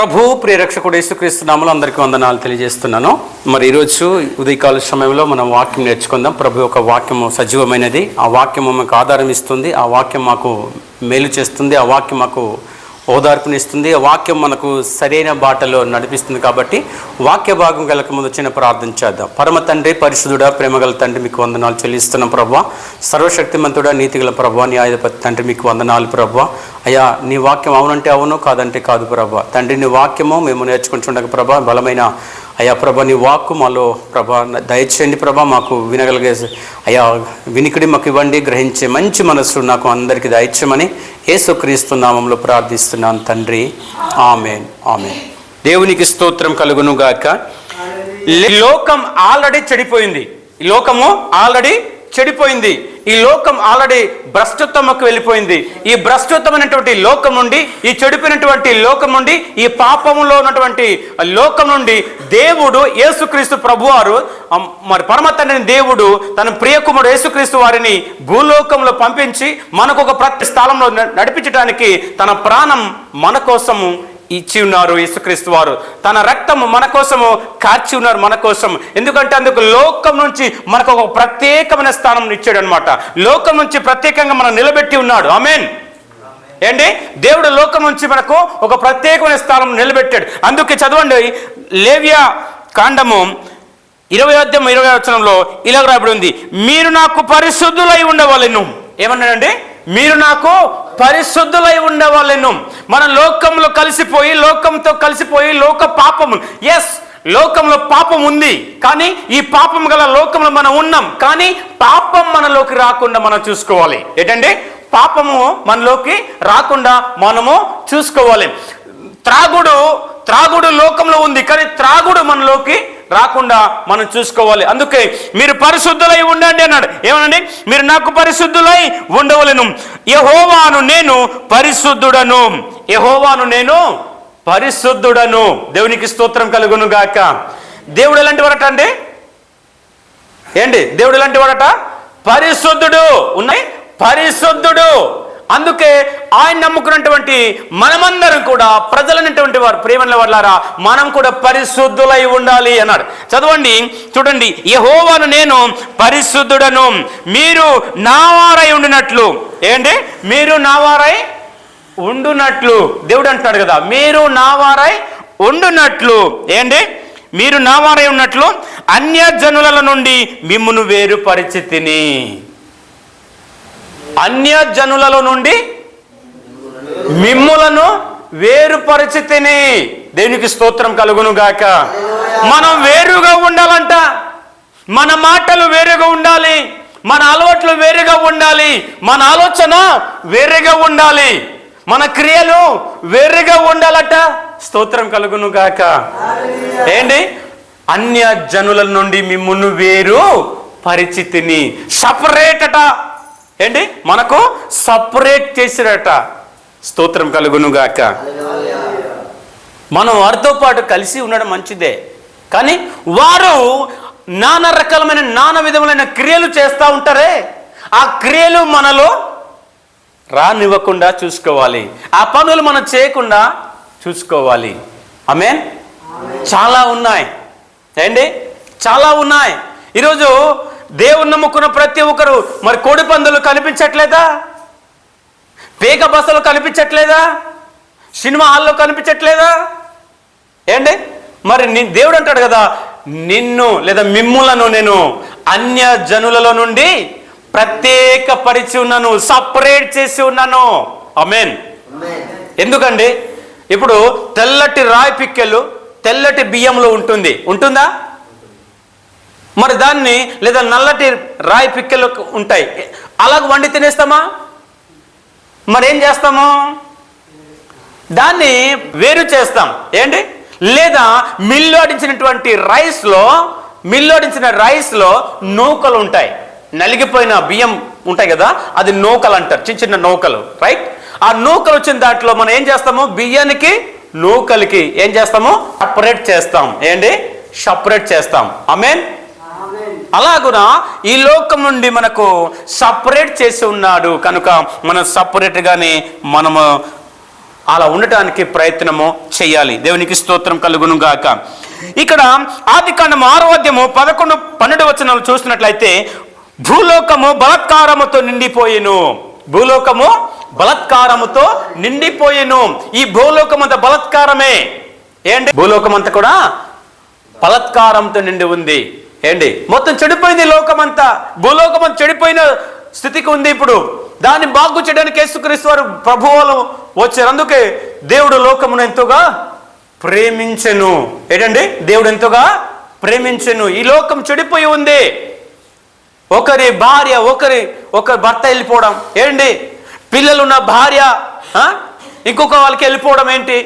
ప్రభు ప్రియరక్షకుడు యేసుక్రీస్తు నామములో అందరికీ వందనాలు తెలియజేస్తున్నాను. మరి ఈరోజు ఉదయకాల సమయంలో మనం వాక్యం నేర్చుకుందాం. ప్రభు యొక్క వాక్యము సజీవమైనది. ఆ వాక్యము మాకు ఆధారం ఇస్తుంది. ఆ వాక్యం మాకు మేలు చేస్తుంది. ఆ వాక్యం మాకు ఓదార్పునిస్తుంది. ఆ వాక్యం మనకు సరైన బాటలో నడిపిస్తుంది. కాబట్టి వాక్య భాగం గలక ముందు చిన్న ప్రార్థన చేద్దాం. పరమ తండ్రి, పరిశుద్ధుడా, ప్రేమగల తండ్రి, మీకు వందనాలు చెల్లిస్తున్నాం ప్రభువా. సర్వశక్తిమంతుడా, నీతిగల ప్రభువా, న్యాయాధిపతి తండ్రి, మీకు వందనాలు ప్రభువా. అయ్యా, నీ వాక్యం అవునంటే అవును, కాదంటే కాదు ప్రభువా. తండ్రి, నీ వాక్యము మేము నేర్చుకుంటుండగా ప్రభా, బలమైన అయ్యా ప్రభా, నీ వాక్కు మాలో ప్రభా దయచేయండి ప్రభా. మాకు వినగలిగే అయ్యా వినికిడి మాకు ఇవ్వండి. గ్రహించే మంచి మనస్సు నాకు అందరికీ దయచేయమని యేసుక్రీస్తు నామములో ప్రార్థిస్తున్నాను తండ్రి. ఆమేన్, ఆమేన్. దేవునికి స్తోత్రం కలుగును గాక. లోకం ఆల్రెడీ చెడిపోయింది. ఈ లోకము ఆల్రెడీ చెడిపోయింది. ఈ లోకం ఆల్రెడీ భ్రష్టత్వముకు వెళ్ళిపోయింది. ఈ భ్రష్టత్వమైనటువంటి లోకం నుండి, ఈ చెడిపోయినటువంటి లోకం నుండి, ఈ పాపములో ఉన్నటువంటి లోకం నుండి దేవుడు యేసుక్రీస్తు ప్రభువారు, మరి పరమ తండ్రిని దేవుడు తన ప్రియకుమారుడు యేసుక్రీస్తు వారిని భూలోకంలో పంపించి మనకు ఒక ప్రతి స్థలంలో నడిపించడానికి తన ప్రాణం మన కోసము ఇచ్చి ఉన్నారు. యేసుక్రీస్తు వారు తన రక్తము మన కోసము కార్చి ఉన్నారు, మన కోసం. ఎందుకంటే అందుకు లోకం నుంచి మనకు ఒక ప్రత్యేకమైన స్థానం ఇచ్చాడు అనమాట. లోకం నుంచి ప్రత్యేకంగా మనం నిలబెట్టి ఉన్నాడు. ఆమేన్. ఏంటి, దేవుడు లోకం నుంచి మనకు ఒక ప్రత్యేకమైన స్థానం నిలబెట్టాడు. అందుకే చదవండి, లేవియా కాండము 20:20 ఇలా రాయబడి ఉంది, మీరు నాకు పరిశుద్ధులై ఉండవలెను. ఏమన్నాడండి? మీరు నాకు పరిశుద్ధులై ఉండవలెను. మన లోకంలో కలిసిపోయి, లోకంతో కలిసిపోయి, లోక పాపము, ఎస్, లోకంలో పాపం ఉంది. కానీ ఈ పాపం గల లోకంలో మనం ఉన్నాం. కానీ పాపం మనలోకి రాకుండా మనం చూసుకోవాలి. ఏంటంటే పాపము మనలోకి రాకుండా మనము చూసుకోవాలి. త్రాగుడు లోకంలో ఉంది, కానీ త్రాగుడు మనలోకి రాకుండా మనం చూసుకోవాలి. అందుకే మీరు పరిశుద్ధులై ఉండండి అన్నాడు. ఏమనండి? మీరు నాకు పరిశుద్ధులై ఉండవలెను. యెహోవాను నేను పరిశుద్ధుడను. యెహోవాను నేను పరిశుద్ధుడను. దేవునికి స్తోత్రం కలుగును గాక. దేవుడు ఎలాంటి వాడట అండి? ఏంటి, దేవుడు ఎలాంటి వాడట? పరిశుద్ధుడు. ఉన్నాయి, పరిశుద్ధుడు. అందుకే ఆయన నమ్ముకున్నటువంటి మనమందరం కూడా, ప్రజలైనటువంటి వారు, ప్రేమల వాళ్ళారా, మనం కూడా పరిశుద్ధులై ఉండాలి అన్నాడు. చదవండి, చూడండి, యెహోవాను నేను పరిశుద్ధుడను, మీరు నావారై ఉండినట్లు. ఏంటి? మీరు నావారై ఉండునట్లు దేవుడు అంటున్నాడు కదా. మీరు నావారై ఉండునట్లు. ఏంటి? మీరు నావారై ఉన్నట్లు అన్యజనుల నుండి మిమ్మును వేరుపరిచితిని. అన్యజనులలో నుండి మిమ్ములను వేరుపరిచితిని. దేవునికి స్తోత్రం కలుగును గాక. మనం వేరుగా ఉండాలంట. మన మాటలు వేరుగా ఉండాలి, మన అలవాట్లు వేరుగా ఉండాలి, మన ఆలోచన వేరుగా ఉండాలి, మన క్రియలు వేరుగా ఉండాలట. స్తోత్రం కలుగును గాక. ఏంటి? అన్యజనుల నుండి మిమ్మును వేరు పరిచితిని. సపరేట్ అట. ఏంటి? మనకు సపరేట్ చేసిరట. స్తోత్రం కలుగును గాక. మనం వారితో పాటు కలిసి ఉండడం మంచిదే, కానీ వారు నానా రకాలమైన, నానా విధములైన క్రియలు చేస్తూ ఉంటారే, ఆ క్రియలు మనలో రానివ్వకుండా చూసుకోవాలి. ఆ పనులు మనం చేయకుండా చూసుకోవాలి. ఆమేన్. చాలా ఉన్నాయి. ఏంటి? చాలా ఉన్నాయి. ఈరోజు దేవుని నమ్ముకున్న ప్రతి ఒక్కరు మరి కోడి పందులు కనిపించట్లేదా? పేక బస్సులు కనిపించట్లేదా? సినిమా హాల్లో కనిపించట్లేదా? ఏంటి? మరి దేవుడు అంటాడు కదా, నిన్ను లేదా మిమ్ములను నేను అన్య జనులలో నుండి ప్రత్యేకపరిచి ఉన్నాను, సపరేట్ చేసి ఉన్నాను. ఆమేన్. ఎందుకండి? ఇప్పుడు తెల్లటి రాయి పిక్కెలు తెల్లటి బియ్యంలో ఉంటుందా? మరి దాన్ని, లేదా నల్లటి రాయి పిక్కెలు ఉంటాయి, అలాగ వండి తినేస్తామా? మరేం చేస్తాము? దాన్ని వేరు చేస్తాం. ఏంటి? లేదా మిల్లాడించినటువంటి రైస్లో నూకలు ఉంటాయి. నలిగిపోయిన బియ్యం ఉంటాయి కదా, అది నూకలు అంటారు, చిన్న చిన్న నూకలు, రైట్? ఆ నూకలు వచ్చిన దాంట్లో మనం ఏం చేస్తాము? బియ్యానికి నూకలకి ఏం చేస్తాము? సపరేట్ చేస్తాం. ఏంటి? సపరేట్ చేస్తాం. ఆమేన్. అలాగున ఈ లోకం నుండి మనకు సపరేట్ చేసి ఉన్నాడు కనుక మనం సపరేట్గానే మనము అలా ఉండటానికి ప్రయత్నము చేయాలి. దేవునికి స్తోత్రం కలుగును గాక. ఇక్కడ ఆదికాండము 6వ అధ్యాయము 11, 12 వచనాలు చూసినట్లయితే భూలోకము బలాత్కారముతో నిండిపోయెను. భూలోకము బలాత్కారముతో నిండిపోయెను. ఈ భూలోకమంతా బలాత్కారమే. ఏంటి? భూలోకమంతా కూడా బలాత్కారంతో నిండి ఉంది. ఏంటి? మొత్తం చెడిపోయింది లోకమంతా. భూలోకమంతా చెడిపోయిన స్థితికి ఉంది. ఇప్పుడు దాన్ని బాగు చేయడానికి యేసుక్రీస్తు వారు ప్రభువులు వచ్చారు. అందుకే దేవుడు లోకమును ఎంతోగా ప్రేమించెను. ఏంటండి? దేవుడు ఎంతోగా ప్రేమించెను. ఈ లోకం చెడిపోయి ఉంది. ఒకరి భార్య ఒకరి భర్త వెళ్ళిపోవడం ఏంటి? పిల్లలున్న భార్య ఇంకొక వాళ్ళకి వెళ్ళిపోవడం ఏంటి?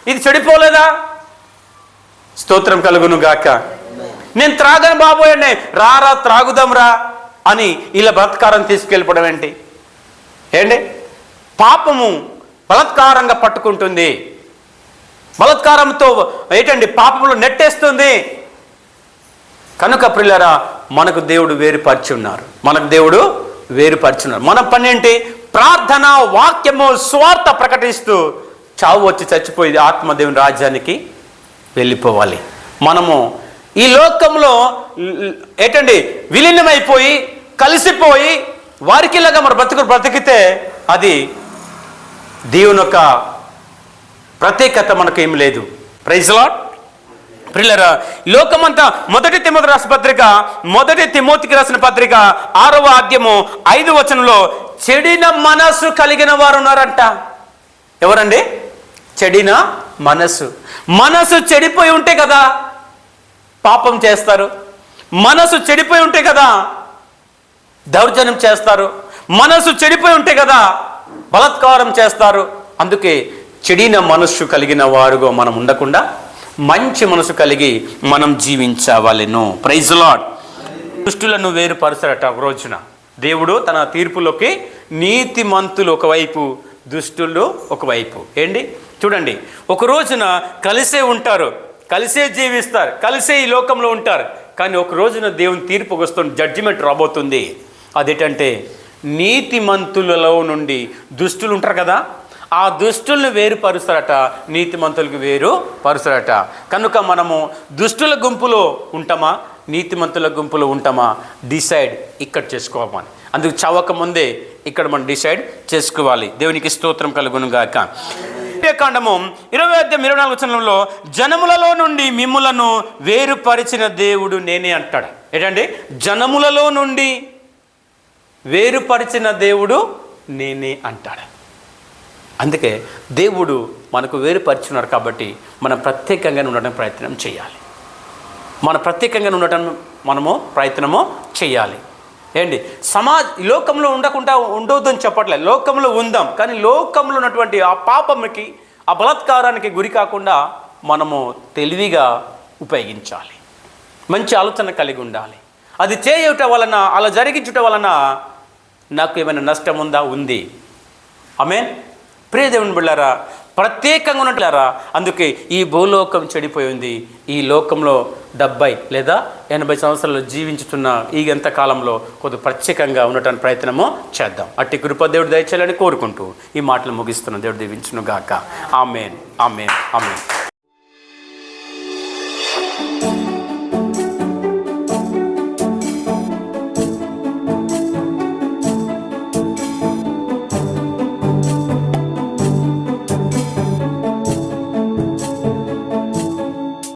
ఇది చెడిపోలేదా? స్తోత్రం కలుగును గాక. నేను త్రాగను బాబోయే, రారా త్రాగుదాం రా అని ఇలా బలాత్కారం తీసుకెళ్ళిపోవడం ఏంటి? ఏంటి? పాపము బలాత్కారంగా పట్టుకుంటుంది. బలాత్కారంతో ఏంటండి? పాపములు నెట్టేస్తుంది. కనుక ప్రియులారా, మనకు దేవుడు వేరుపరిచి ఉన్నారు. మన పని ఏంటి? ప్రార్థన, వాక్యము, స్వార్థ ప్రకటిస్తూ చావు వచ్చి చచ్చిపోయి ఆత్మదేవుని రాజ్యానికి వెళ్ళిపోవాలి. మనము ఈ లోకంలో ఏంటండి విలీనమైపోయి కలిసిపోయి వారికిలాగా మన బ్రతికితే అది దేవుని యొక్క ప్రత్యేకత మనకు ఏమి లేదు. Praise Lord. ప్రియులారా, లోకమంతా మొదటి తిమోతికి రాసిన పత్రిక 6వ అధ్యాయము 5వ వచనంలో చెడిన మనసు కలిగిన వారు ఉన్నారంట. ఎవరండి? చెడిన మనసు చెడిపోయి ఉంటే కదా పాపం చేస్తారు. మనసు చెడిపోయి ఉంటే కదా దౌర్జన్యం చేస్తారు. మనసు చెడిపోయి ఉంటే కదా బలాత్కారం చేస్తారు. అందుకే చెడిన మనస్సు కలిగిన వారుగా మనం ఉండకుండా మంచి మనసు కలిగి మనం జీవించవలెను. Praise lord. దుష్టులను వేరుపరచరట ఒక రోజున దేవుడు తన తీర్పులోకి. నీతిమంతులు ఒకవైపు, దుష్టులు ఒకవైపు. ఏంటి? చూడండి, ఒక రోజున కలిసే ఉంటారు, కలిసే జీవిస్తారు, కలిసే ఈ లోకంలో ఉంటారు. కానీ ఒక రోజున దేవుని తీర్పు వస్తుంది, జడ్జిమెంట్ రాబోతుంది. అదేంటంటే నీతిమంతులలో నుండి దుష్టులు ఉంటారు కదా, ఆ దుష్టులను వేరుపరుస్తారట, నీతిమంతులకు వేరుపరుస్తారట. కనుక మనము దుష్టుల గుంపులో ఉంటామా, నీతిమంతుల గుంపులో ఉంటామా? డిసైడ్ ఇక్కడ చేసుకోవాలి. అందుకు చవక ముందే ఇక్కడ మనం డిసైడ్ చేసుకోవాలి. దేవునికి స్తోత్రం కలుగును గాక. కాండము 20వ అధ్యాయం 24వ వచనంలో జనములలో నుండి మిమ్ములను వేరుపరిచిన దేవుడు నేనే అంటాడు. ఏంటండి? జనములలో నుండి వేరుపరిచిన దేవుడు నేనే అంటాడు. అందుకే దేవుడు మనకు వేరుపరిచున్నారు కాబట్టి మనం ప్రత్యేకంగా ఉండడం ప్రయత్నం చేయాలి. మనము ప్రయత్నము చేయాలి. ఏంటి? లోకంలో ఉండొద్దని చెప్పట్లేదు, లోకంలో ఉందాం. కానీ లోకంలో ఉన్నటువంటి ఆ పాపంకి, ఆ బలాత్కారానికి గురి కాకుండా మనము తెలివిగా ఉపయోగించాలి. మంచి ఆలోచన కలిగి ఉండాలి. అది చేయుట వలన, అలా జరిగించుట వలన నాకు ఏమైనా నష్టం ఉందా? ఉంది. ఆమేన్. ప్రియ దేవుని బిడ్డలారా, ప్రత్యేకంగా ఉన్నట్లారా. అందుకే ఈ భూలోకం చెడిపోయింది. ఈ లోకంలో 70 లేదా 80 సంవత్సరాలు జీవించుతున్న ఈ ఎంతకాలంలో కొద్దిగా ప్రత్యేకంగా ఉండటానికి ప్రయత్నము చేద్దాం. అట్టి కృప దేవుడు దయచేయాలని కోరుకుంటూ ఈ మాటలు ముగిస్తున్నాం. దేవుడు దీవించును గాక. ఆమేన్, ఆమేన్, ఆమేన్.